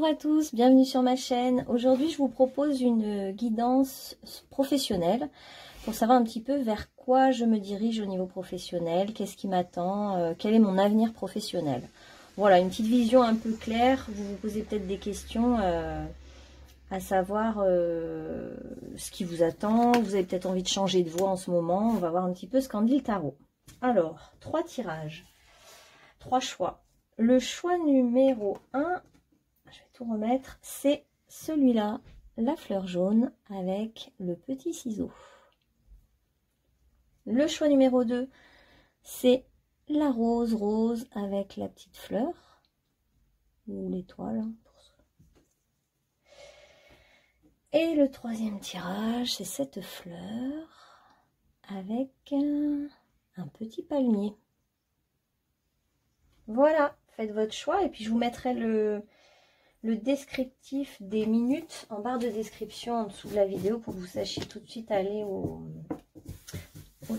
Bonjour à tous, bienvenue sur ma chaîne. Aujourd'hui, je vous propose une guidance professionnelle pour savoir un petit peu vers quoi je me dirige au niveau professionnel, qu'est-ce qui m'attend, quel est mon avenir professionnel. Voilà, une petite vision un peu claire. Vous vous posez peut-être des questions à savoir ce qui vous attend. Vous avez peut-être envie de changer de voie en ce moment. On va voir un petit peu ce qu'en dit le tarot. Alors, 3 tirages, 3 choix. Le choix numéro 1, je vais tout remettre, c'est celui-là, la fleur jaune avec le petit ciseau. Le choix numéro 2, c'est la rose rose avec la petite fleur, ou l'étoile. Et le troisième tirage, c'est cette fleur avec un petit palmier. Voilà, faites votre choix et puis je vous mettrai le descriptif des minutes en barre de description en dessous de la vidéo pour que vous sachiez tout de suite aller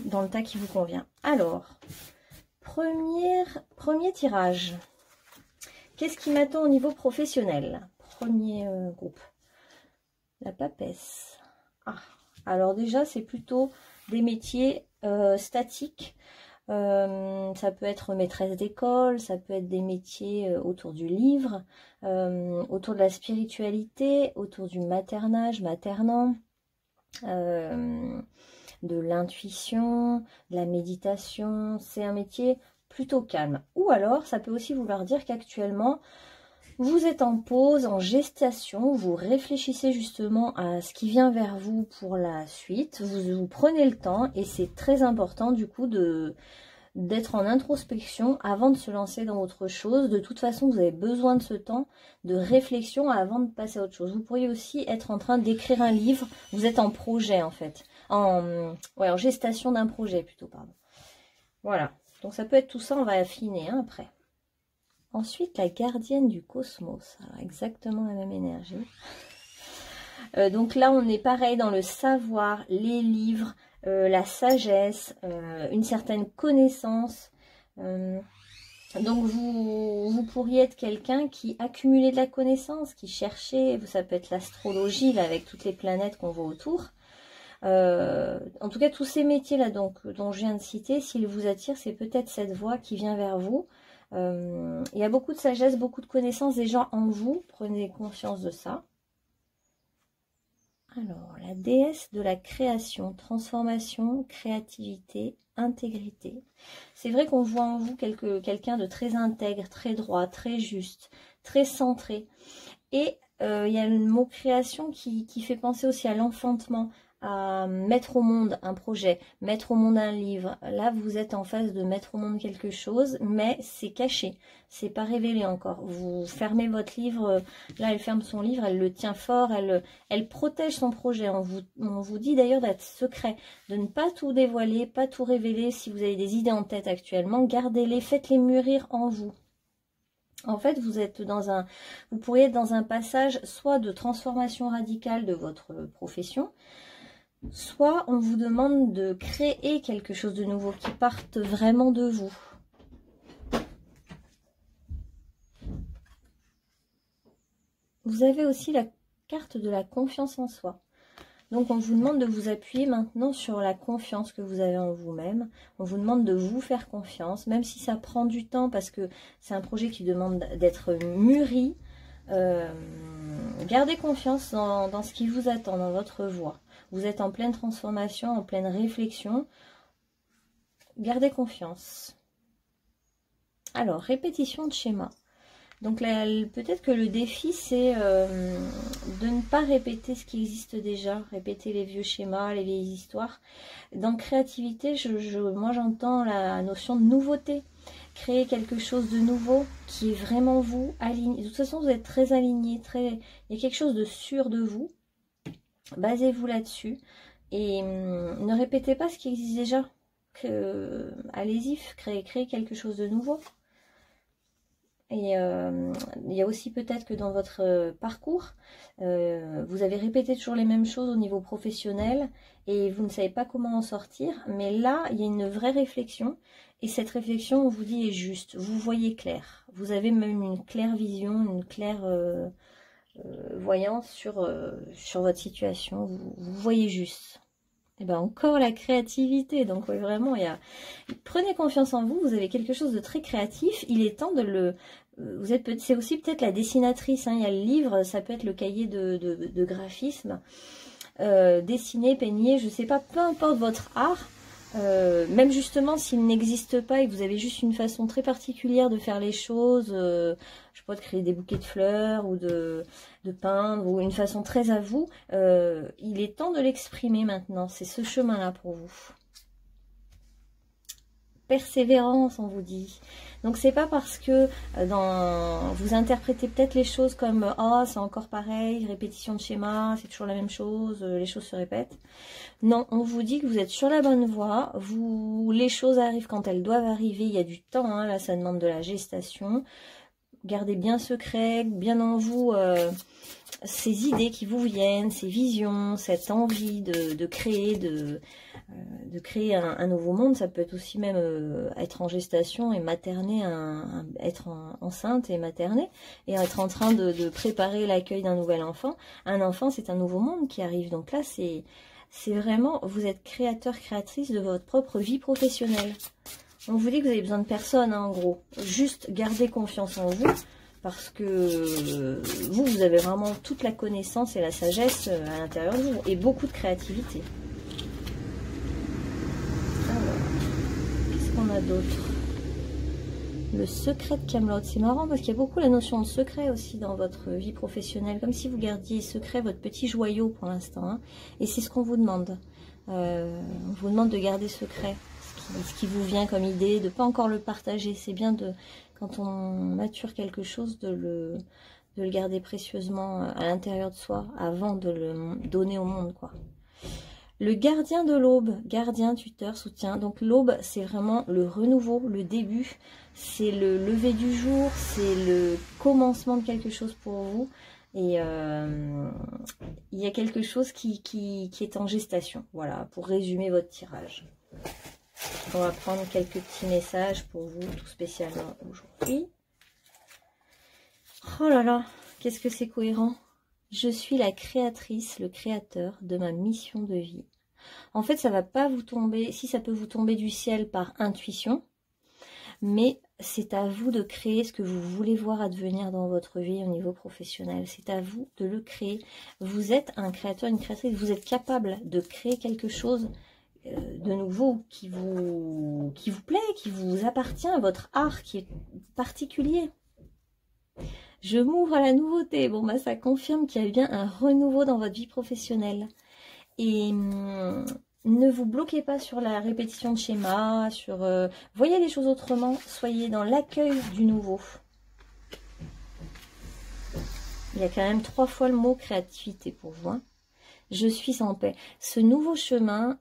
dans le tas qui vous convient. Alors, premier tirage. Qu'est-ce qui m'attend au niveau professionnel? Premier groupe. La papesse. Ah, alors déjà, c'est plutôt des métiers statiques. Ça peut être maîtresse d'école, ça peut être des métiers autour du livre, autour de la spiritualité, autour du maternage, maternant, de l'intuition, de la méditation. C'est un métier plutôt calme. Ou alors, ça peut aussi vouloir dire qu'actuellement, vous êtes en pause, en gestation, vous réfléchissez justement à ce qui vient vers vous pour la suite, vous prenez le temps et c'est très important du coup d'être en introspection avant de se lancer dans autre chose. De toute façon, vous avez besoin de ce temps de réflexion avant de passer à autre chose. Vous pourriez aussi être en train d'écrire un livre, vous êtes en projet en fait, en gestation d'un projet plutôt, pardon. Voilà, donc ça peut être tout ça, on va affiner hein, après. Ensuite, la gardienne du cosmos. Alors, exactement la même énergie. Donc là, on est pareil dans le savoir, les livres, la sagesse, une certaine connaissance. Donc, vous pourriez être quelqu'un qui accumulait de la connaissance, qui cherchait, ça peut être l'astrologie, là, avec toutes les planètes qu'on voit autour. En tout cas, tous ces métiers-là dont je viens de citer, s'ils vous attirent, c'est peut-être cette voie qui vient vers vous. Il y a beaucoup de sagesse, beaucoup de connaissances déjà en vous. Prenez conscience de ça. Alors, la déesse de la création, transformation, créativité, intégrité. C'est vrai qu'on voit en vous quelqu'un de très intègre, très droit, très juste, très centré. Et il y a le mot création qui fait penser aussi à l'enfantement, à mettre au monde un projet, mettre au monde un livre. Là, vous êtes en phase de mettre au monde quelque chose, mais c'est caché, c'est pas révélé encore. Vous fermez votre livre, là, elle ferme son livre, elle le tient fort, elle protège son projet. On vous dit d'ailleurs d'être secret, de ne pas tout dévoiler, pas tout révéler. Si vous avez des idées en tête actuellement, gardez-les, faites-les mûrir en vous. En fait, vous pourriez être dans un passage soit de transformation radicale de votre profession, soit on vous demande de créer quelque chose de nouveau qui parte vraiment de vous. Vous avez aussi la carte de la confiance en soi. Donc on vous demande de vous appuyer maintenant sur la confiance que vous avez en vous-même. On vous demande de vous faire confiance, même si ça prend du temps parce que c'est un projet qui demande d'être mûri. Gardez confiance dans ce qui vous attend, dans votre voie. Vous êtes en pleine transformation, en pleine réflexion. Gardez confiance. Alors, répétition de schéma. Donc peut-être que le défi, c'est de ne pas répéter ce qui existe déjà, répéter les vieux schémas, les vieilles histoires. Dans créativité, moi j'entends la notion de nouveauté. Créer quelque chose de nouveau qui est vraiment vous, aligné. De toute façon, vous êtes très aligné, il y a quelque chose de sûr de vous. Basez-vous là-dessus et ne répétez pas ce qui existe déjà. Allez-y, créez quelque chose de nouveau. Et il y a aussi peut-être que dans votre parcours, vous avez répété toujours les mêmes choses au niveau professionnel et vous ne savez pas comment en sortir. Mais là, il y a une vraie réflexion. Et cette réflexion, on vous dit, est juste. Vous voyez clair. Vous avez même une claire vision, une claire voyance sur votre situation. Vous voyez juste. Et bien encore la créativité, donc oui, vraiment, prenez confiance en vous, vous avez quelque chose de très créatif, il est temps de le... C'est aussi peut-être la dessinatrice, hein, il y a le livre, ça peut être le cahier de graphisme, dessiner, peigner, je sais pas, peu importe votre art, même justement s'il n'existe pas et que vous avez juste une façon très particulière de faire les choses, je sais pas, de créer des bouquets de fleurs ou de peindre ou une façon très à vous, il est temps de l'exprimer maintenant, c'est ce chemin-là pour vous. Persévérance, on vous dit. Donc c'est pas parce que vous interprétez peut-être les choses comme oh c'est encore pareil, répétition de schéma, c'est toujours la même chose, les choses se répètent. Non, on vous dit que vous êtes sur la bonne voie, les choses arrivent quand elles doivent arriver, il y a du temps, hein, là ça demande de la gestation. Gardez bien secret, bien en vous ces idées qui vous viennent, ces visions, cette envie de créer, créer un nouveau monde. Ça peut être aussi même être en gestation et materner, être enceinte et materner, et être en train de préparer l'accueil d'un nouvel enfant. Un enfant, c'est un nouveau monde qui arrive. Donc là, c'est vraiment, vous êtes créateur, créatrice de votre propre vie professionnelle. On vous dit que vous avez besoin de personne, hein, en gros. Juste gardez confiance en vous, parce que vous avez vraiment toute la connaissance et la sagesse à l'intérieur de vous, et beaucoup de créativité. Alors, qu'est-ce qu'on a d'autre? Le secret de Kaamelott. C'est marrant parce qu'il y a beaucoup la notion de secret aussi dans votre vie professionnelle, comme si vous gardiez secret votre petit joyau pour l'instant, hein. Et c'est ce qu'on vous demande. On vous demande de garder secret ce qui vous vient comme idée, de ne pas encore le partager. C'est bien quand on mature quelque chose, de le garder précieusement à l'intérieur de soi avant de le donner au monde, quoi. Le gardien de l'aube, gardien, tuteur, soutien. Donc l'aube, c'est vraiment le renouveau, le début. C'est le lever du jour, c'est le commencement de quelque chose pour vous. Et il y a quelque chose qui est en gestation. Voilà, pour résumer votre tirage. On va prendre quelques petits messages pour vous, tout spécialement aujourd'hui. Oh là là, qu'est-ce que c'est cohérent. Je suis la créatrice, le créateur de ma mission de vie. En fait, ça va pas vous tomber, si ça peut vous tomber du ciel par intuition, mais c'est à vous de créer ce que vous voulez voir advenir dans votre vie au niveau professionnel. C'est à vous de le créer. Vous êtes un créateur, une créatrice, vous êtes capable de créer quelque chose de nouveau qui vous plaît, qui vous appartient, votre art qui est particulier. Je m'ouvre à la nouveauté. Bon, bah ça confirme qu'il y a bien un renouveau dans votre vie professionnelle. Et ne vous bloquez pas sur la répétition de schéma, voyez les choses autrement, soyez dans l'accueil du nouveau. Il y a quand même 3 fois le mot créativité pour vous, hein. Je suis en paix. Ce nouveau chemin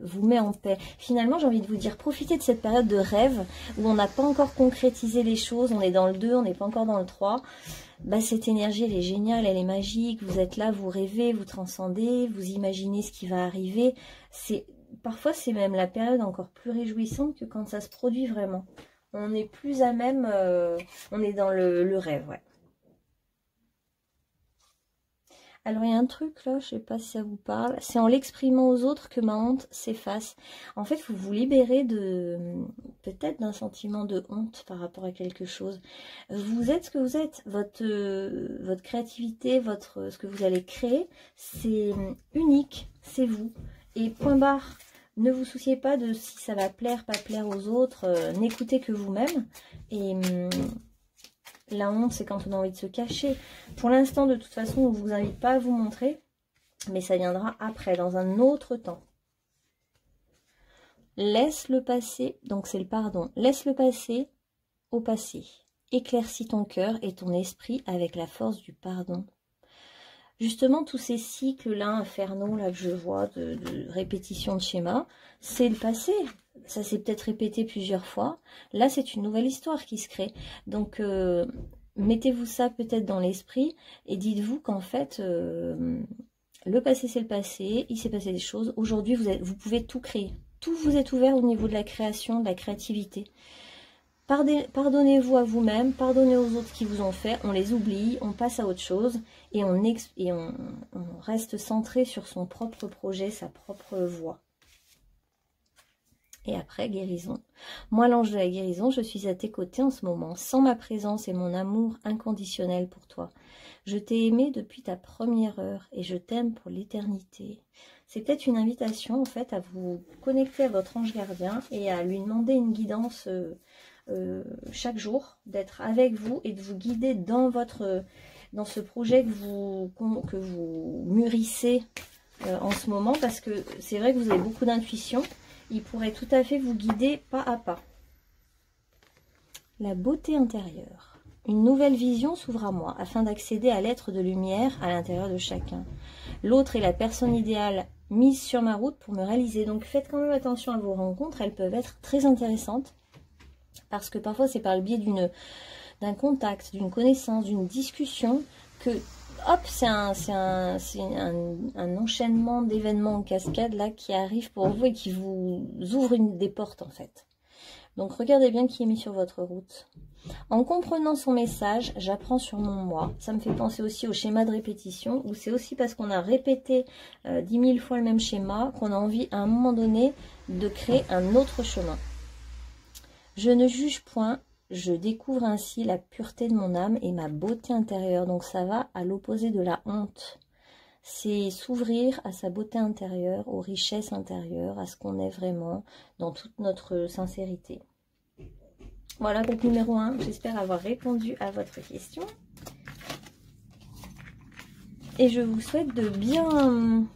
vous met en paix. Finalement, j'ai envie de vous dire, profitez de cette période de rêve où on n'a pas encore concrétisé les choses, on est dans le 2, on n'est pas encore dans le 3. Bah, cette énergie, elle est géniale, elle est magique, vous êtes là, vous rêvez, vous transcendez, vous imaginez ce qui va arriver. Parfois, c'est même la période encore plus réjouissante que quand ça se produit vraiment. On est plus à même, on est dans le rêve, ouais. Alors, il y a un truc là, je sais pas si ça vous parle. C'est en l'exprimant aux autres que ma honte s'efface. En fait, vous vous libérez peut-être d'un sentiment de honte par rapport à quelque chose. Vous êtes ce que vous êtes. Votre créativité, ce que vous allez créer, c'est unique. C'est vous. Et point barre. Ne vous souciez pas de si ça va plaire, pas plaire aux autres. N'écoutez que vous-même. Et... la honte, c'est quand on a envie de se cacher. Pour l'instant, de toute façon, on ne vous invite pas à vous montrer. Mais ça viendra après, dans un autre temps. Laisse le passé, donc c'est le pardon. Laisse le passé au passé. Éclaircis ton cœur et ton esprit avec la force du pardon. Justement, tous ces cycles-là, infernaux, là que je vois, de répétition de schéma, c'est le passé. ça s'est peut-être répété plusieurs fois. Là, c'est une nouvelle histoire qui se crée. Donc, mettez-vous ça peut-être dans l'esprit et dites-vous qu'en fait, le passé, c'est le passé. Il s'est passé des choses. Aujourd'hui, vous pouvez tout créer. Tout vous est ouvert au niveau de la création, de la créativité. Pardonnez-vous à vous-même, pardonnez aux autres qui vous ont fait, on les oublie, on passe à autre chose et on reste centré sur son propre projet, sa propre voie. Et après, guérison. Moi, l'ange de la guérison, je suis à tes côtés en ce moment, sans ma présence et mon amour inconditionnel pour toi. Je t'ai aimé depuis ta première heure et je t'aime pour l'éternité. C'est peut-être une invitation, en fait, à vous connecter à votre ange gardien et à lui demander une guidance chaque jour, d'être avec vous et de vous guider dans ce projet que vous mûrissez en ce moment, parce que c'est vrai que vous avez beaucoup d'intuition. Il pourrait tout à fait vous guider pas à pas. La beauté intérieure. Une nouvelle vision s'ouvre à moi afin d'accéder à l'être de lumière à l'intérieur de chacun. L'autre est la personne idéale mise sur ma route pour me réaliser. Donc faites quand même attention à vos rencontres, elles peuvent être très intéressantes parce que parfois c'est par le biais d'un contact, d'une connaissance, d'une discussion que hop, c'est un enchaînement d'événements en cascade là qui arrive pour vous et qui vous ouvre des portes en fait. Donc regardez bien qui est mis sur votre route. En comprenant son message, j'apprends sur mon moi. Ça me fait penser aussi au schéma de répétition, où c'est aussi parce qu'on a répété 10 000 fois le même schéma qu'on a envie à un moment donné de créer un autre chemin. Je ne juge point. Je découvre ainsi la pureté de mon âme et ma beauté intérieure. Donc ça va à l'opposé de la honte. C'est s'ouvrir à sa beauté intérieure, aux richesses intérieures, à ce qu'on est vraiment dans toute notre sincérité. Voilà, groupe numéro 1. J'espère avoir répondu à votre question. Et je vous souhaite de bien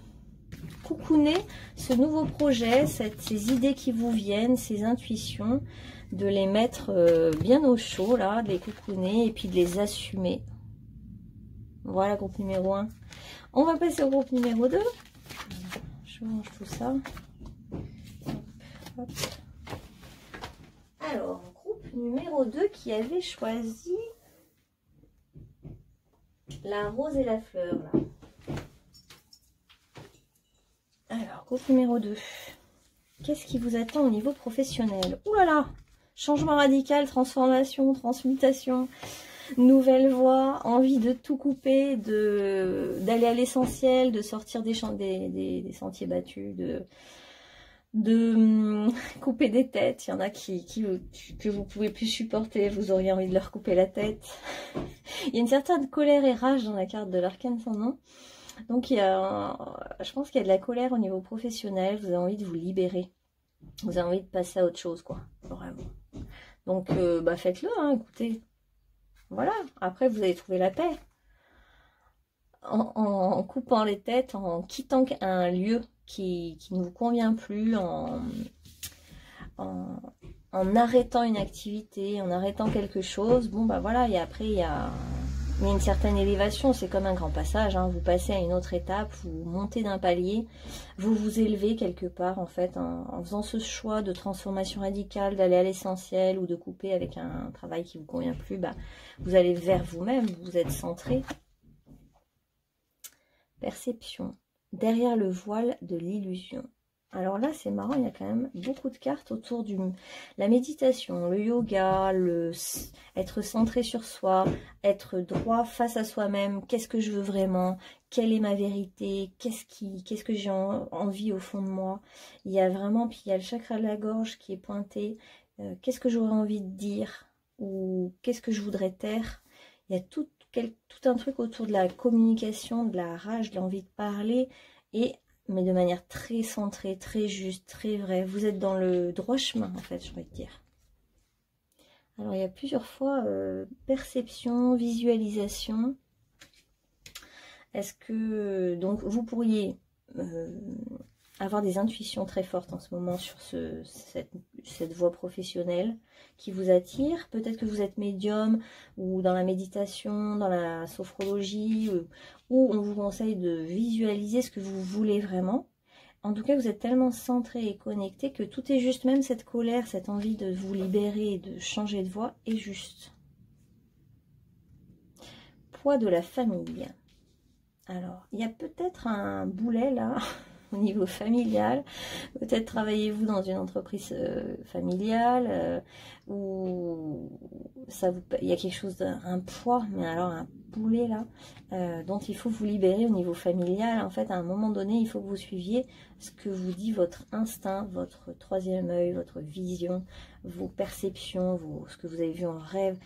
coucouner ce nouveau projet, ces idées qui vous viennent, ces intuitions, de les mettre bien au chaud, là, de les coucouner et puis de les assumer. Voilà, groupe numéro 1. On va passer au groupe numéro 2. Je range tout ça. Hop. Alors, groupe numéro 2 qui avait choisi la rose et la fleur, là. Alors, groupe numéro 2. Qu'est-ce qui vous attend au niveau professionnel? Ouh là là! Changement radical, transformation, transmutation, nouvelle voie, envie de tout couper, d'aller à l'essentiel, de sortir des sentiers battus, de couper des têtes. Il y en a que vous pouvez plus supporter, vous auriez envie de leur couper la tête. Il y a une certaine colère et rage dans la carte de l'arcane sans nom. Donc je pense qu'il y a de la colère au niveau professionnel, vous avez envie de vous libérer. Vous avez envie de passer à autre chose, quoi. Vraiment. Donc, faites-le, hein, écoutez. Voilà. Après, vous allez trouver la paix. En coupant les têtes, en quittant un lieu qui ne vous convient plus, en arrêtant une activité, en arrêtant quelque chose. Bon, voilà. Et après, il y a une certaine élévation, c'est comme un grand passage, hein. Vous passez à une autre étape, vous montez d'un palier, vous vous élevez quelque part en fait, en faisant ce choix de transformation radicale, d'aller à l'essentiel ou de couper avec un travail qui ne vous convient plus, vous allez vers vous-même, vous êtes centré. Perception, derrière le voile de l'illusion. Alors là, c'est marrant, il y a quand même beaucoup de cartes autour de la méditation, le yoga, être centré sur soi, être droit face à soi-même. Qu'est-ce que je veux vraiment? Quelle est ma vérité? Qu'est-ce que j'ai envie au fond de moi? Il y a vraiment, puis il y a le chakra de la gorge qui est pointé. Qu'est-ce que j'aurais envie de dire? Ou qu'est-ce que je voudrais taire? Il y a tout un truc autour de la communication, de la rage, de l'envie de parler, mais de manière très centrée, très juste, très vraie. Vous êtes dans le droit chemin, en fait, j'ai envie de dire. Alors, il y a plusieurs fois perception, visualisation. Est-ce que, donc, vous pourriez avoir des intuitions très fortes en ce moment sur cette voie professionnelle qui vous attire. Peut-être que vous êtes médium ou dans la méditation, dans la sophrologie, où on vous conseille de visualiser ce que vous voulez vraiment. En tout cas, vous êtes tellement centré et connecté que tout est juste, même cette colère, cette envie de vous libérer et de changer de voie est juste. Poids de la famille. Alors, il y a peut-être un boulet là, au niveau familial. Peut-être travaillez-vous dans une entreprise familiale où il y a quelque chose, un poids, mais alors un boulet là, dont il faut vous libérer au niveau familial. En fait, à un moment donné, il faut que vous suiviez ce que vous dit votre instinct, votre troisième œil, votre vision, vos perceptions, ce que vous avez vu en rêve.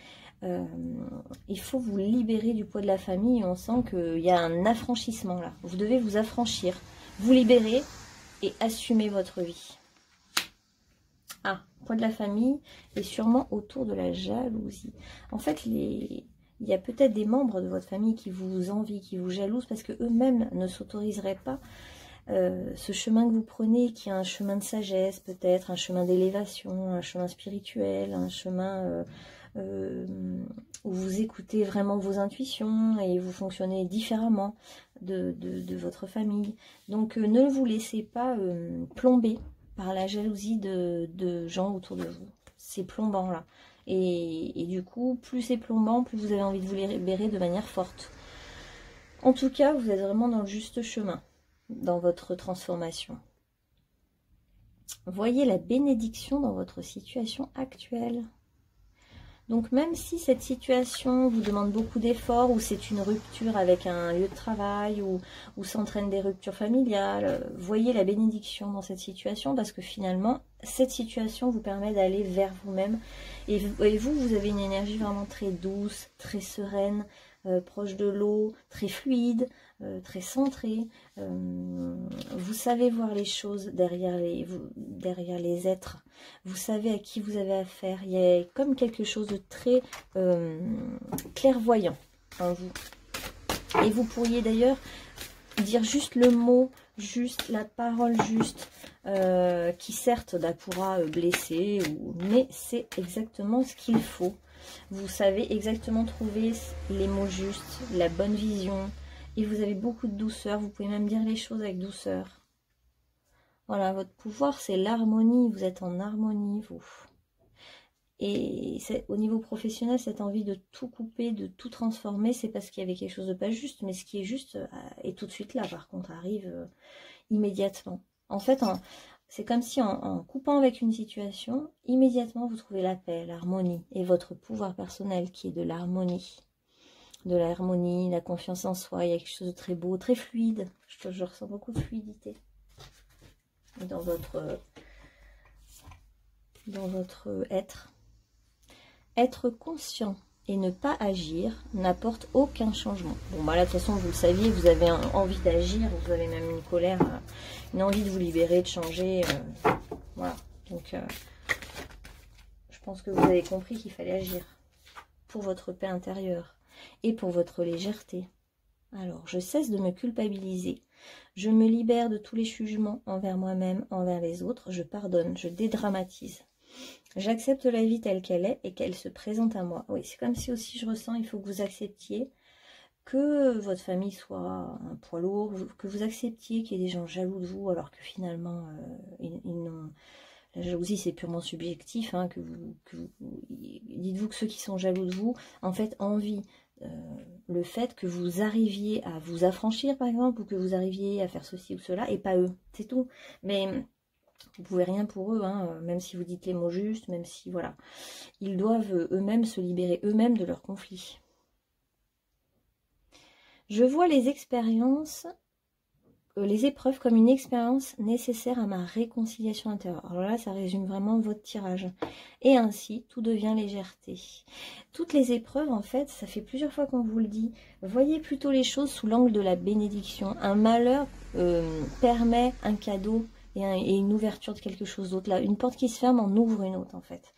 Il faut vous libérer du poids de la famille. On sent qu'il y a un affranchissement là. Vous devez vous affranchir, vous libérer et assumer votre vie. Ah, poids de la famille et sûrement autour de la jalousie. En fait, il y a peut-être des membres de votre famille qui vous envient, qui vous jalousent parce qu'eux-mêmes ne s'autoriseraient pas ce chemin que vous prenez, qui est un chemin de sagesse, peut-être un chemin d'élévation, un chemin spirituel, un chemin où vous écoutez vraiment vos intuitions et vous fonctionnez différemment de votre famille. Donc ne vous laissez pas plomber par la jalousie de gens autour de vous. C'est plombant là. Et du coup, plus c'est plombant, plus vous avez envie de vous libérer de manière forte. En tout cas, vous êtes vraiment dans le juste chemin, dans votre transformation. Voyez la bénédiction dans votre situation actuelle. Donc même si cette situation vous demande beaucoup d'efforts, ou c'est une rupture avec un lieu de travail, ou s'entraînent des ruptures familiales, voyez la bénédiction dans cette situation, parce que finalement, cette situation vous permet d'aller vers vous-même. Et vous avez une énergie vraiment très douce, très sereine, proche de l'eau, très fluide, très centrée. Vous savez voir les choses derrière les êtres. Vous savez à qui vous avez affaire. Il y a comme quelque chose de très clairvoyant en vous. Et vous pourriez d'ailleurs dire juste le mot, juste la parole juste, qui certes pourra blesser, mais c'est exactement ce qu'il faut. Vous savez exactement trouver les mots justes, la bonne vision, et vous avez beaucoup de douceur. Vous pouvez même dire les choses avec douceur. Voilà, votre pouvoir, c'est l'harmonie. Vous êtes en harmonie, vous. Et au niveau professionnel, cette envie de tout couper, de tout transformer, c'est parce qu'il y avait quelque chose de pas juste. Mais ce qui est juste est tout de suite là, par contre, arrive immédiatement. En fait, c'est comme si en coupant avec une situation, immédiatement vous trouvez la paix, l'harmonie. Et votre pouvoir personnel qui est de l'harmonie. De l'harmonie, la confiance en soi. Il y a quelque chose de très beau, très fluide. Je ressens beaucoup de fluidité dans votre être. Être conscient et ne pas agir n'apporte aucun changement. Bon, bah là, de toute façon, vous le saviez, vous avez envie d'agir, vous avez même une colère, une envie de vous libérer, de changer. Voilà. Donc, je pense que vous avez compris qu'il fallait agir pour votre paix intérieure et pour votre légèreté. Alors, je cesse de me culpabiliser. Je me libère de tous les jugements envers moi-même, envers les autres. Je pardonne, je dédramatise. J'accepte la vie telle qu'elle est et qu'elle se présente à moi. Oui, c'est comme si aussi je ressens, il faut que vous acceptiez que votre famille soit un poids lourd, que vous acceptiez qu'il y ait des gens jaloux de vous, alors que finalement, la jalousie c'est purement subjectif. Hein, dites-vous que ceux qui sont jaloux de vous, en fait, envient le fait que vous arriviez à vous affranchir, par exemple, ou que vous arriviez à faire ceci ou cela, et pas eux. C'est tout. Mais vous pouvez rien pour eux, hein, même si vous dites les mots justes, même si, voilà. Ils doivent eux-mêmes se libérer eux-mêmes de leurs conflits. Je vois les épreuves comme une expérience nécessaire à ma réconciliation intérieure. Alors là, ça résume vraiment votre tirage. Et ainsi, tout devient légèreté. Toutes les épreuves, en fait, ça fait plusieurs fois qu'on vous le dit. Voyez plutôt les choses sous l'angle de la bénédiction. Un malheur permet un cadeau et une ouverture de quelque chose d'autre. Là, une porte qui se ferme en ouvre une autre, en fait.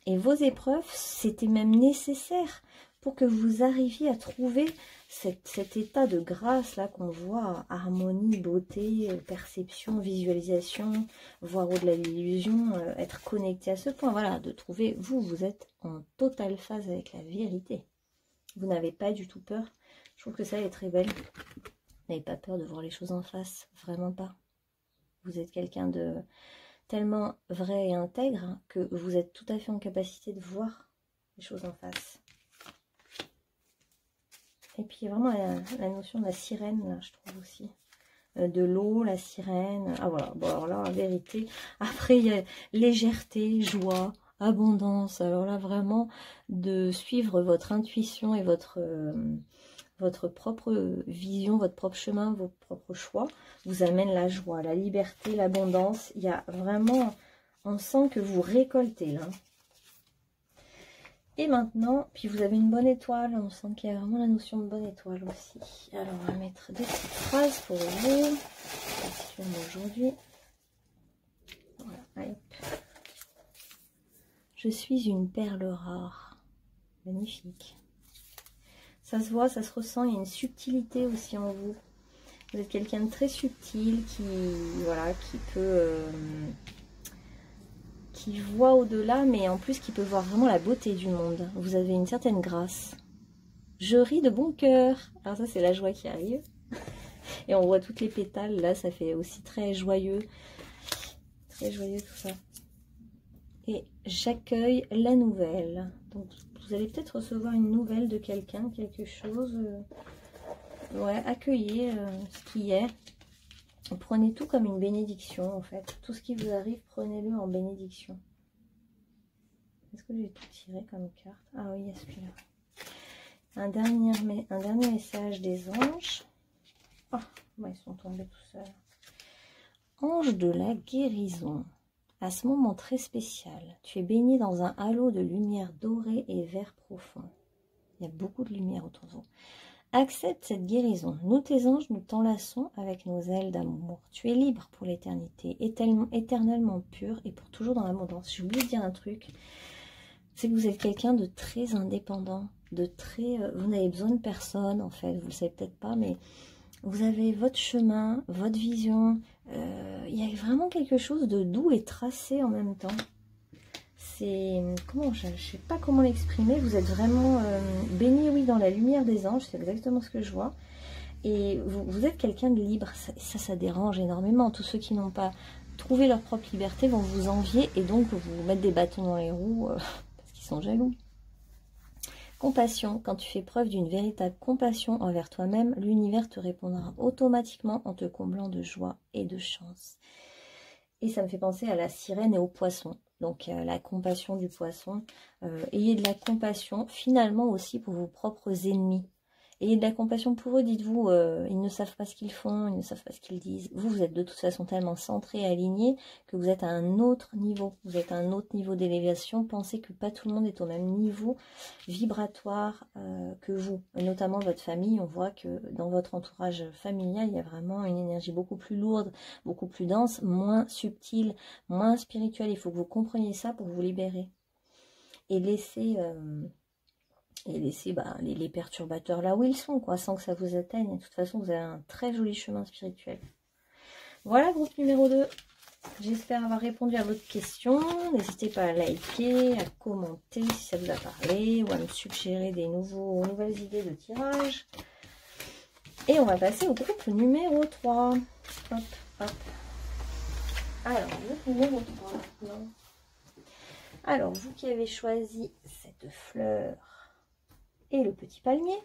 Et vos épreuves, c'était même nécessaire pour que vous arriviez à trouver cet état de grâce là qu'on voit, harmonie, beauté, perception, visualisation, voir au-delà de l'illusion, être connecté à ce point, voilà, de trouver, vous êtes en totale phase avec la vérité. Vous n'avez pas du tout peur. Je trouve que ça est très belle. Vous n'avez pas peur de voir les choses en face, vraiment pas. Vous êtes quelqu'un de tellement vrai et intègre hein, que vous êtes tout à fait en capacité de voir les choses en face. Et puis, il y a vraiment la notion de la sirène, là, je trouve aussi. De l'eau, la sirène. Ah voilà, bon alors là, la vérité. Après, il y a légèreté, joie, abondance. Alors là, vraiment, de suivre votre intuition et votre propre vision, votre propre chemin, vos propres choix, vous amène la joie, la liberté, l'abondance. Il y a vraiment, on sent que vous récoltez là. Et maintenant, puis vous avez une bonne étoile, on sent qu'il y a vraiment la notion de bonne étoile aussi. Alors on va mettre des petites phrases pour vous, aujourd'hui. Voilà, hop. Je suis une perle rare. Magnifique. Ça se voit, ça se ressent, il y a une subtilité aussi en vous. Vous êtes quelqu'un de très subtil qui, voilà, qui peut... qui voit au-delà, mais en plus qui peut voir vraiment la beauté du monde. Vous avez une certaine grâce. Je ris de bon cœur. Alors ça, c'est la joie qui arrive. Et on voit toutes les pétales, là, ça fait aussi très joyeux. Très joyeux tout ça. Et j'accueille la nouvelle. Donc, vous allez peut-être recevoir une nouvelle de quelqu'un, quelque chose. Ouais, accueillez ce qui est. Prenez tout comme une bénédiction, en fait. Tout ce qui vous arrive, prenez-le en bénédiction. Est-ce que j'ai tout tiré comme carte? Ah oui, il y a celui-là. Un dernier message des anges. Oh, ils sont tombés tout seuls. Ange de la guérison. À ce moment très spécial, tu es baigné dans un halo de lumière dorée et vert profond. Il y a beaucoup de lumière autour de vous. Accepte cette guérison. Nous, tes anges, nous t'enlaçons avec nos ailes d'amour. Tu es libre pour l'éternité, éternellement pur et pour toujours dans l'abondance. J'ai oublié de dire un truc. C'est que vous êtes quelqu'un de très indépendant, de très... vous n'avez besoin de personne, en fait. Vous ne le savez peut-être pas, mais vous avez votre chemin, votre vision. Il y a vraiment quelque chose de doux et tracé en même temps. C'est... comment, je ne sais pas comment l'exprimer. Vous êtes vraiment baigné, oui, dans la lumière des anges. C'est exactement ce que je vois. Et vous êtes quelqu'un de libre. Ça dérange énormément. Tous ceux qui n'ont pas trouvé leur propre liberté vont vous envier et donc vous mettre des bâtons dans les roues parce qu'ils sont jaloux. Compassion. Quand tu fais preuve d'une véritable compassion envers toi-même, l'univers te répondra automatiquement en te comblant de joie et de chance. Et ça me fait penser à la sirène et au poisson. Donc la compassion du poisson. Ayez de la compassion finalement aussi pour vos propres ennemis. Ayez de la compassion pour eux, dites-vous, ils ne savent pas ce qu'ils font, ils ne savent pas ce qu'ils disent. Vous êtes de toute façon tellement centré, aligné, que vous êtes à un autre niveau. Vous êtes à un autre niveau d'élévation. Pensez que pas tout le monde est au même niveau vibratoire que vous. Et notamment votre famille, on voit que dans votre entourage familial, il y a vraiment une énergie beaucoup plus lourde, beaucoup plus dense, moins subtile, moins spirituelle. Il faut que vous compreniez ça pour vous libérer. Et laisser... les perturbateurs là où ils sont, quoi, sans que ça vous atteigne. De toute façon, vous avez un très joli chemin spirituel. Voilà, groupe numéro 2. J'espère avoir répondu à votre question. N'hésitez pas à liker, à commenter si ça vous a parlé, ou à me suggérer des nouvelles idées de tirage. Et on va passer au groupe numéro 3. Hop, hop. Alors, groupe numéro 3 maintenant. Alors, vous qui avez choisi cette fleur et le petit palmier,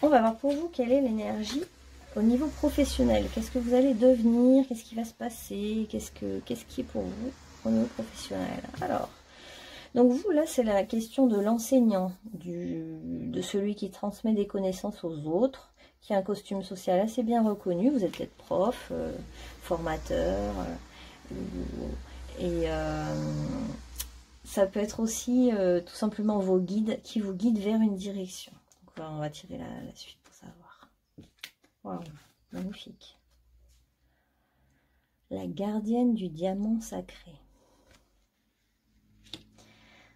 on va voir pour vous quelle est l'énergie au niveau professionnel. Qu'est-ce que vous allez devenir? Qu'est-ce qui va se passer? Qu'est-ce qui est pour vous au niveau professionnel? Alors, donc vous, là, c'est la question de l'enseignant, de celui qui transmet des connaissances aux autres, qui a un costume social assez bien reconnu. Vous êtes peut-être prof, formateur, ça peut être aussi tout simplement vos guides qui vous guident vers une direction. Donc là, on va tirer la suite pour savoir. Wow, magnifique. La gardienne du diamant sacré.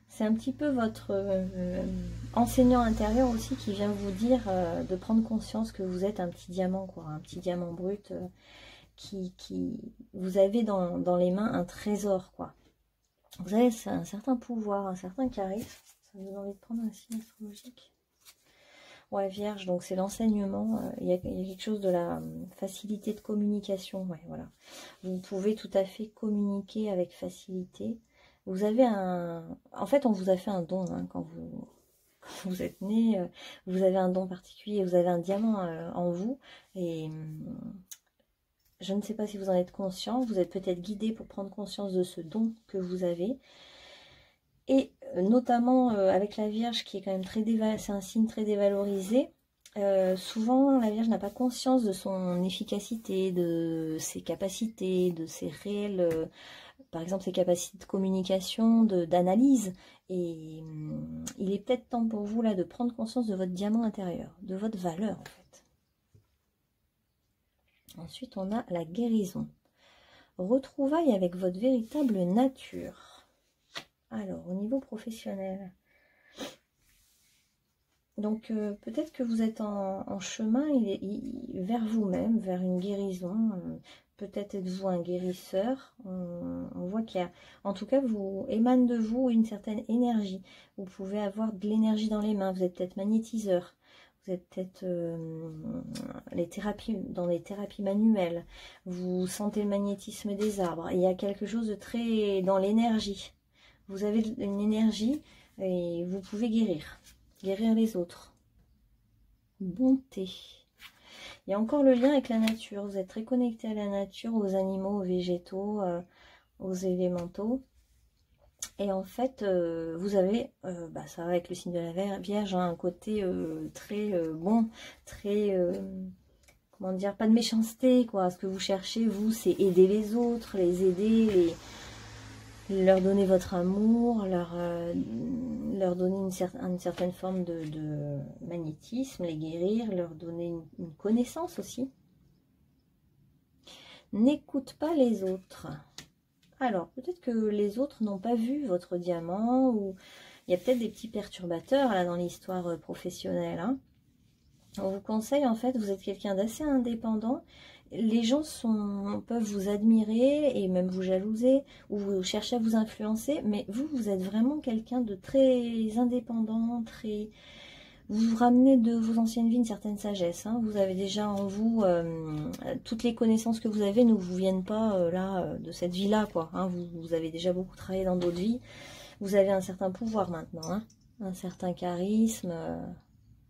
C'est un petit peu votre enseignant intérieur aussi qui vient vous dire de prendre conscience que vous êtes un petit diamant, quoi, un petit diamant brut vous avez dans les mains un trésor, quoi. Vous avez un certain pouvoir, un certain charisme. Ça vous donne envie de prendre un signe astrologique. Ouais, Vierge, donc c'est l'enseignement. Il y a quelque chose de la facilité de communication. Ouais, voilà. Vous pouvez tout à fait communiquer avec facilité. Vous avez un... En fait, on vous a fait un don hein, quand vous êtes né. Vous avez un don particulier. Vous avez un diamant en vous. Et je ne sais pas si vous en êtes conscient. Vous êtes peut-être guidé pour prendre conscience de ce don que vous avez. Et notamment avec la Vierge qui est quand même très c'est un signe très dévalorisé. Souvent la Vierge n'a pas conscience de son efficacité, de ses capacités, de ses réels, par exemple ses capacités de communication, d'analyse. Et il est peut-être temps pour vous là de prendre conscience de votre diamant intérieur, de votre valeur en fait. Ensuite on a la guérison. Retrouvailles avec votre véritable nature. Alors, au niveau professionnel, donc peut-être que vous êtes en chemin vers vous-même, vers une guérison. Peut-être êtes-vous un guérisseur. On voit qu'il y a, en tout cas, vous émane de vous une certaine énergie. Vous pouvez avoir de l'énergie dans les mains. Vous êtes peut-être magnétiseur. Vous êtes peut-être dans les thérapies manuelles. Vous sentez le magnétisme des arbres. Il y a quelque chose de très dans l'énergie. Vous avez une énergie et vous pouvez guérir les autres. Bonté. Il y a encore le lien avec la nature. Vous êtes très connecté à la nature, aux animaux, aux végétaux, aux élémentaux. Et en fait, vous avez, ça va avec le signe de la Vierge, hein, un côté très bon, très, comment dire, pas de méchanceté, quoi. Ce que vous cherchez, vous, c'est aider les autres, les aider, leur donner votre amour, leur donner une certaine forme de magnétisme, les guérir, leur donner une connaissance aussi. N'écoute pas les autres. Alors, peut-être que les autres n'ont pas vu votre diamant, ou il y a peut-être des petits perturbateurs là dans l'histoire professionnelle. Hein. On vous conseille, en fait, vous êtes quelqu'un d'assez indépendant. Les gens peuvent vous admirer et même vous jalouser ou vous chercher à vous influencer, mais vous êtes vraiment quelqu'un de très indépendant, vous ramenez de vos anciennes vies une certaine sagesse. Hein. Vous avez déjà en vous, toutes les connaissances que vous avez ne vous viennent pas de cette vie-là, quoi. Hein. Vous avez déjà beaucoup travaillé dans d'autres vies. Vous avez un certain pouvoir maintenant, hein. Un certain charisme.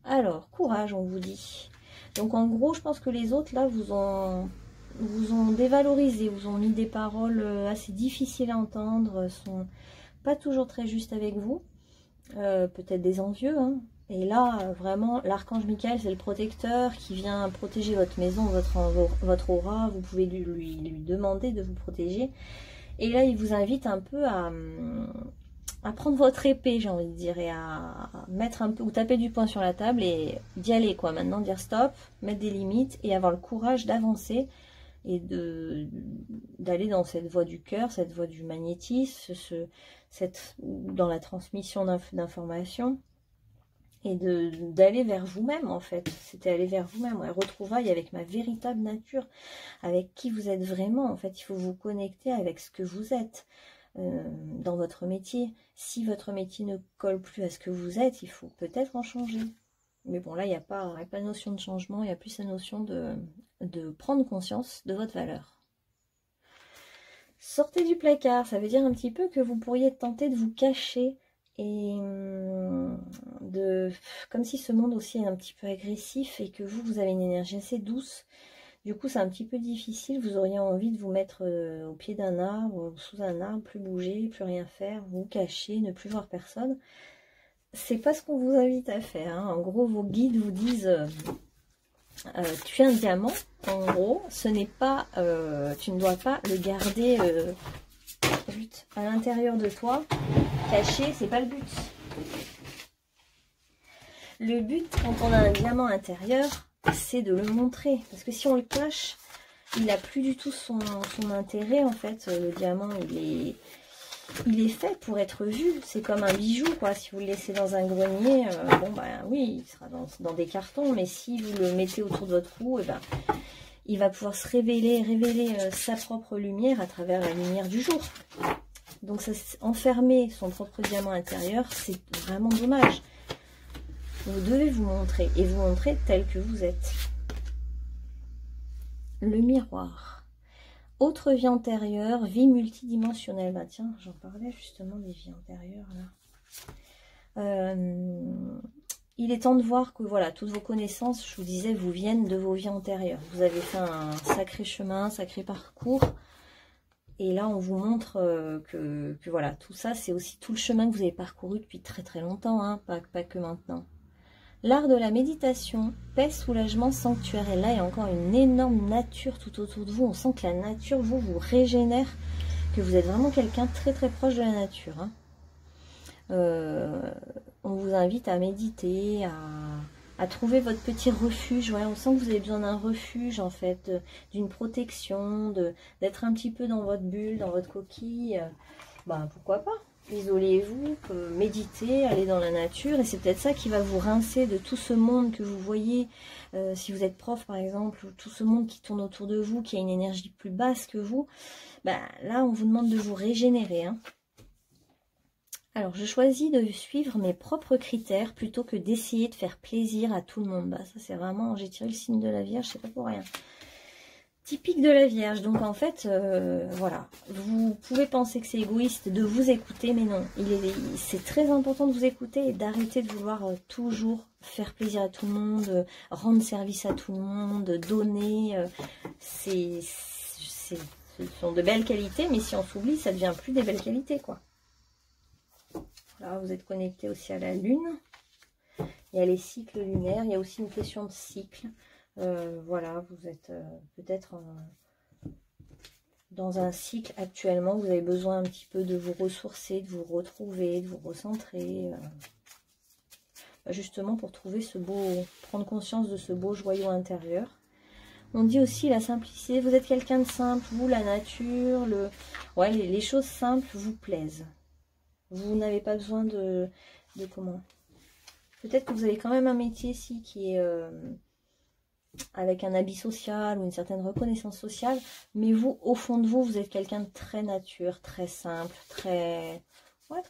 Alors, courage, on vous dit. Donc en gros, je pense que les autres, là, vous ont dévalorisé, vous ont mis des paroles assez difficiles à entendre, sont pas toujours très justes avec vous, peut-être des envieux. Hein. Et là, vraiment, l'archange Michael, c'est le protecteur qui vient protéger votre maison, votre aura. Vous pouvez lui demander de vous protéger. Et là, il vous invite un peu à prendre votre épée, j'ai envie de dire, et à mettre un peu, ou taper du poing sur la table et d'y aller, quoi. Maintenant, dire stop, mettre des limites et avoir le courage d'avancer et d'aller dans cette voie du cœur, cette voie du magnétisme, dans la transmission d'informations et d'aller vers vous-même, en fait. C'était aller vers vous-même, ouais. Retrouvailles avec ma véritable nature, avec qui vous êtes vraiment. En fait, il faut vous connecter avec ce que vous êtes. Dans votre métier. Si votre métier ne colle plus à ce que vous êtes, il faut peut-être en changer. Mais bon, là, il n'y a pas de notion de changement, il y a plus la notion de prendre conscience de votre valeur. Sortez du placard, ça veut dire un petit peu que vous pourriez tenter de vous cacher et comme si ce monde aussi est un petit peu agressif et que vous avez une énergie assez douce. Du coup, c'est un petit peu difficile. Vous auriez envie de vous mettre au pied d'un arbre, sous un arbre, plus bouger, plus rien faire, vous cacher, ne plus voir personne. C'est pas ce qu'on vous invite à faire. Hein. En gros, vos guides vous disent tu es un diamant. En gros, ce n'est pas, tu ne dois pas le garder à l'intérieur de toi, caché. C'est pas le but. Le but, quand on a un diamant intérieur, c'est de le montrer, parce que si on le cache, il n'a plus du tout son intérêt. En fait, le diamant, il est fait pour être vu. C'est comme un bijou, quoi. Si vous le laissez dans un grenier, bon, bah oui, il sera dans des cartons, mais si vous le mettez autour de votre cou, il va pouvoir se révéler sa propre lumière à travers la lumière du jour. Donc, enfermer son propre diamant intérieur, c'est vraiment dommage. Vous devez vous montrer et vous montrer tel que vous êtes. Le miroir. Autre vie antérieure, vie multidimensionnelle. Bah tiens, j'en parlais justement des vies antérieures là. Il est temps de voir que voilà, toutes vos connaissances, je vous disais, vous viennent de vos vies antérieures. Vous avez fait un sacré chemin, un sacré parcours. Et là, on vous montre que voilà, tout ça, c'est aussi tout le chemin que vous avez parcouru depuis très très longtemps, hein, pas que maintenant. L'art de la méditation, paix, soulagement, sanctuaire. Et là, il y a encore une énorme nature tout autour de vous. On sent que la nature, vous régénère, que vous êtes vraiment quelqu'un très très proche de la nature. Hein. On vous invite à méditer, à trouver votre petit refuge. Ouais, on sent que vous avez besoin d'un refuge, en fait, d'une protection, d'être un petit peu dans votre bulle, dans votre coquille. Ben, pourquoi pas? Isolez-vous, méditez, allez dans la nature. Et c'est peut-être ça qui va vous rincer de tout ce monde que vous voyez. Si vous êtes prof, par exemple, ou tout ce monde qui tourne autour de vous, qui a une énergie plus basse que vous, ben, là, on vous demande de vous régénérer, hein. Alors, je choisis de suivre mes propres critères plutôt que d'essayer de faire plaisir à tout le monde. Bah, ça, c'est vraiment... J'ai tiré le signe de la Vierge, c'est pas pour rien. Typique de la Vierge. Donc, en fait, voilà. Vous pouvez penser que c'est égoïste de vous écouter, mais non. C'est très important de vous écouter et d'arrêter de vouloir toujours faire plaisir à tout le monde, rendre service à tout le monde, donner. Ce sont de belles qualités, mais si on s'oublie, ça devient plus des belles qualités, quoi. Là, vous êtes connecté aussi à la Lune. Il y a les cycles lunaires. Il y a aussi une question de cycle. Voilà, vous êtes peut-être dans un cycle actuellement. Vous avez besoin un petit peu de vous ressourcer, de vous retrouver, de vous recentrer. Justement pour trouver ce beau... Prendre conscience de ce beau joyau intérieur. On dit aussi la simplicité. Vous êtes quelqu'un de simple. Vous, la nature, ouais, les choses simples vous plaisent. Vous n'avez pas besoin de comment? Peut-être que vous avez quand même un métier ici qui est avec un habit social ou une certaine reconnaissance sociale. Mais vous, au fond de vous, vous êtes quelqu'un de très nature, très simple, très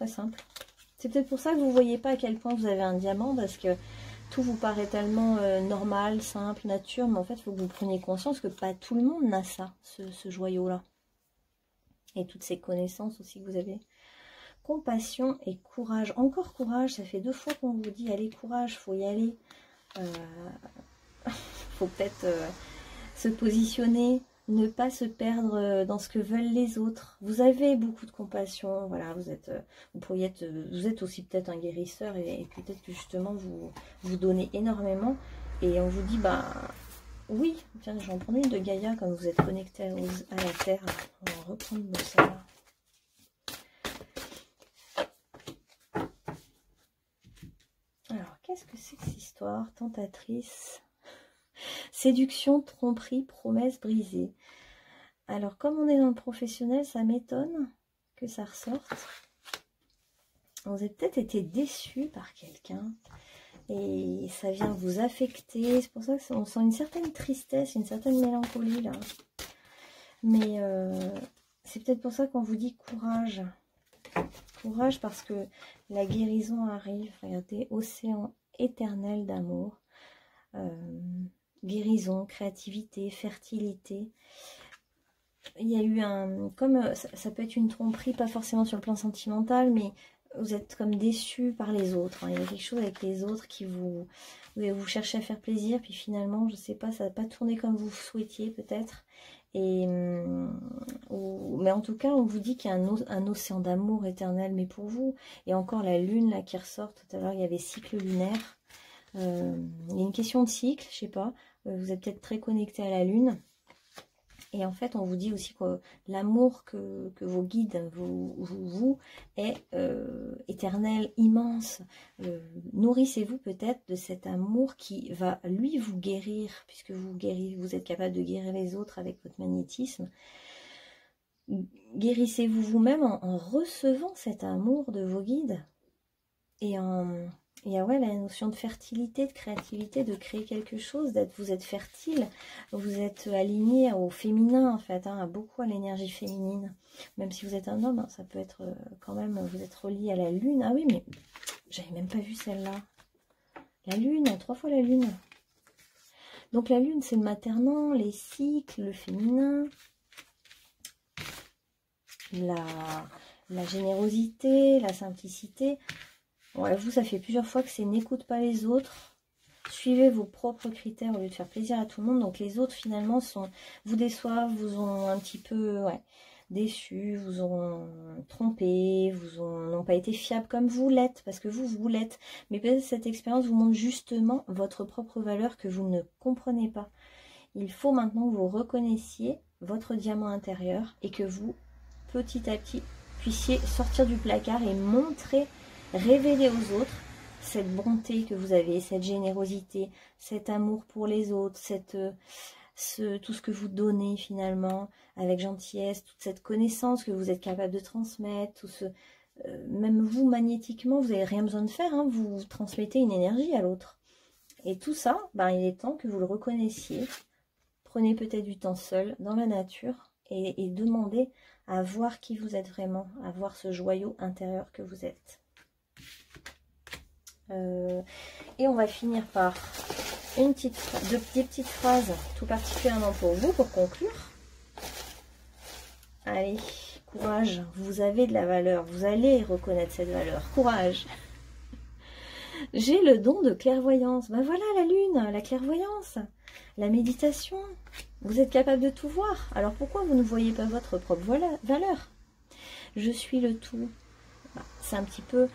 simple. C'est peut-être pour ça que vous ne voyez pas à quel point vous avez un diamant, parce que tout vous paraît tellement normal, simple, nature. Mais en fait, il faut que vous preniez conscience que pas tout le monde n'a ça, ce joyau-là. Et toutes ces connaissances aussi que vous avez. Compassion et courage. Encore courage, ça fait 2 fois qu'on vous dit allez, courage, faut y aller. Faut peut-être se positionner, ne pas se perdre dans ce que veulent les autres. Vous avez beaucoup de compassion, voilà, vous êtes aussi peut-être un guérisseur et peut-être que justement vous donnez énormément et on vous dit bah oui, tiens, j'en prenais une de Gaïa comme vous êtes connecté à la terre. On va reprendre ça là. Alors, qu'est-ce que c'est que cette histoire? Tentatrice, séduction, tromperie, promesse brisée. Alors, comme on est dans le professionnel, ça m'étonne que ça ressorte. Vous avez peut-être été déçu par quelqu'un et ça vient vous affecter. C'est pour ça qu'on sent une certaine tristesse, une certaine mélancolie là. Mais c'est peut-être pour ça qu'on vous dit courage. Courage parce que la guérison arrive. Regardez, océan éternel d'amour. Guérison, créativité, fertilité. Il y a eu comme ça peut être une tromperie, pas forcément sur le plan sentimental, mais vous êtes comme déçu par les autres. Hein. Il y a quelque chose avec les autres qui vous cherchez à faire plaisir, puis finalement, je sais pas, ça n'a pas tourné comme vous souhaitiez peut-être. Mais en tout cas, on vous dit qu'il y a un océan d'amour éternel, mais pour vous. Et encore la lune là qui ressort. Tout à l'heure, il y avait cycle lunaire. Il y a une question de cycle, je sais pas. Vous êtes peut-être très connecté à la lune. Et en fait, on vous dit aussi que l'amour que vos guides vous est éternel, immense. Nourrissez-vous peut-être de cet amour qui va, lui, vous guérir, puisque vous êtes capable de guérir les autres avec votre magnétisme. Guérissez-vous vous-même en recevant cet amour de vos guides. Et ouais, la notion de fertilité, de créativité, de créer quelque chose, vous êtes fertile, vous êtes aligné au féminin en fait, hein, beaucoup à l'énergie féminine. Même si vous êtes un homme, hein, ça peut être quand même, vous êtes relié à la lune. Ah oui, mais j'avais même pas vu celle-là. La lune, 3 fois la lune. Donc la lune, c'est le maternant, les cycles, le féminin, la générosité, la simplicité. Ouais, vous, ça fait plusieurs fois que c'est n'écoute pas les autres. Suivez vos propres critères au lieu de faire plaisir à tout le monde. Donc les autres, finalement, vous déçoivent, vous ont un petit peu déçu, vous ont trompé, n'ont pas été fiables comme vous l'êtes, parce que vous l'êtes. Mais peut-être cette expérience vous montre justement votre propre valeur que vous ne comprenez pas. Il faut maintenant que vous reconnaissiez votre diamant intérieur et que vous, petit à petit, puissiez sortir du placard et montrer, révéler aux autres cette bonté que vous avez, cette générosité, cet amour pour les autres, tout ce que vous donnez finalement avec gentillesse, toute cette connaissance que vous êtes capable de transmettre, même vous magnétiquement, vous n'avez rien besoin de faire, hein, vous transmettez une énergie à l'autre. Et tout ça, il est temps que vous le reconnaissiez. Prenez peut-être du temps seul dans la nature et demandez à voir qui vous êtes vraiment, à voir ce joyau intérieur que vous êtes. Et on va finir par des petites phrases tout particulièrement pour vous, pour conclure. Allez, courage, vous avez de la valeur, vous allez reconnaître cette valeur, courage. J'ai le don de clairvoyance, voilà la lune, la clairvoyance, la méditation, vous êtes capable de tout voir, alors pourquoi vous ne voyez pas votre propre valeur? Je suis le tout, c'est un petit peu...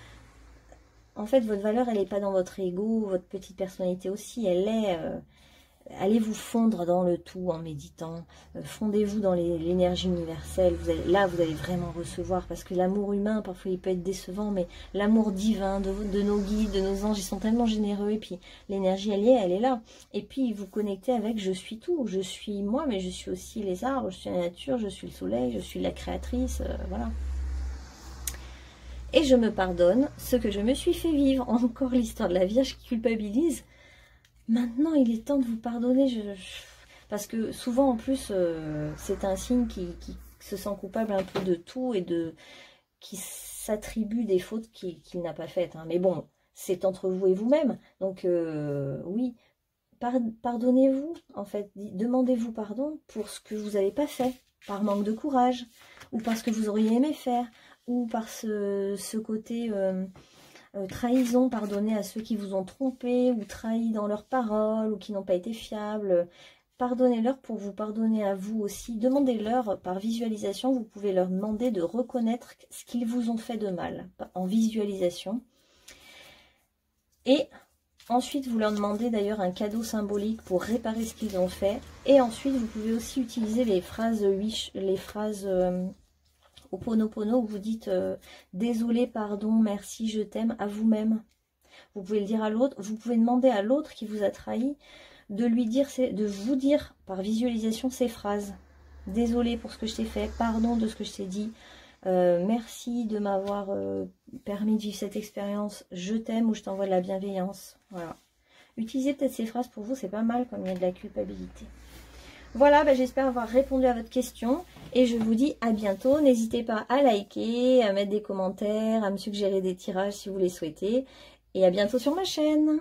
En fait, votre valeur, elle n'est pas dans votre ego, votre petite personnalité aussi. Allez vous fondre dans le tout en méditant. Fondez-vous dans l'énergie universelle. Vous allez vraiment recevoir. Parce que l'amour humain, parfois, il peut être décevant. Mais l'amour divin de nos guides, de nos anges, ils sont tellement généreux. Et puis, l'énergie, elle est là. Et puis, vous connectez avec je suis tout. Je suis moi, mais je suis aussi les arbres. Je suis la nature, je suis le soleil, je suis la créatrice. Voilà. Et je me pardonne ce que je me suis fait vivre. Encore l'histoire de la Vierge qui culpabilise. Maintenant, il est temps de vous pardonner. Parce que souvent, en plus, c'est un signe qui se sent coupable un peu de tout et qui s'attribue des fautes qu'il n'a pas faites. Hein. Mais bon, c'est entre vous et vous-même. Donc, oui, pardonnez-vous, en fait. Demandez-vous pardon pour ce que vous n'avez pas fait, par manque de courage, ou parce que vous auriez aimé faire, ou par ce côté trahison, pardonnez à ceux qui vous ont trompé, ou trahi dans leurs paroles, ou qui n'ont pas été fiables. Pardonnez-leur pour vous pardonner à vous aussi. Demandez-leur par visualisation, vous pouvez leur demander de reconnaître ce qu'ils vous ont fait de mal, en visualisation. Et ensuite, vous leur demandez d'ailleurs un cadeau symbolique pour réparer ce qu'ils ont fait. Et ensuite, vous pouvez aussi utiliser les phrases Ho'oponopono, où vous dites désolé, pardon, merci, je t'aime à vous-même. Vous pouvez le dire à l'autre, vous pouvez demander à l'autre qui vous a trahi de vous dire par visualisation ces phrases. Désolé pour ce que je t'ai fait, pardon de ce que je t'ai dit, merci de m'avoir permis de vivre cette expérience, je t'aime ou je t'envoie de la bienveillance. Voilà. Utilisez peut-être ces phrases pour vous, c'est pas mal comme il y a de la culpabilité. Voilà, j'espère avoir répondu à votre question et je vous dis à bientôt. N'hésitez pas à liker, à mettre des commentaires, à me suggérer des tirages si vous les souhaitez. Et à bientôt sur ma chaîne.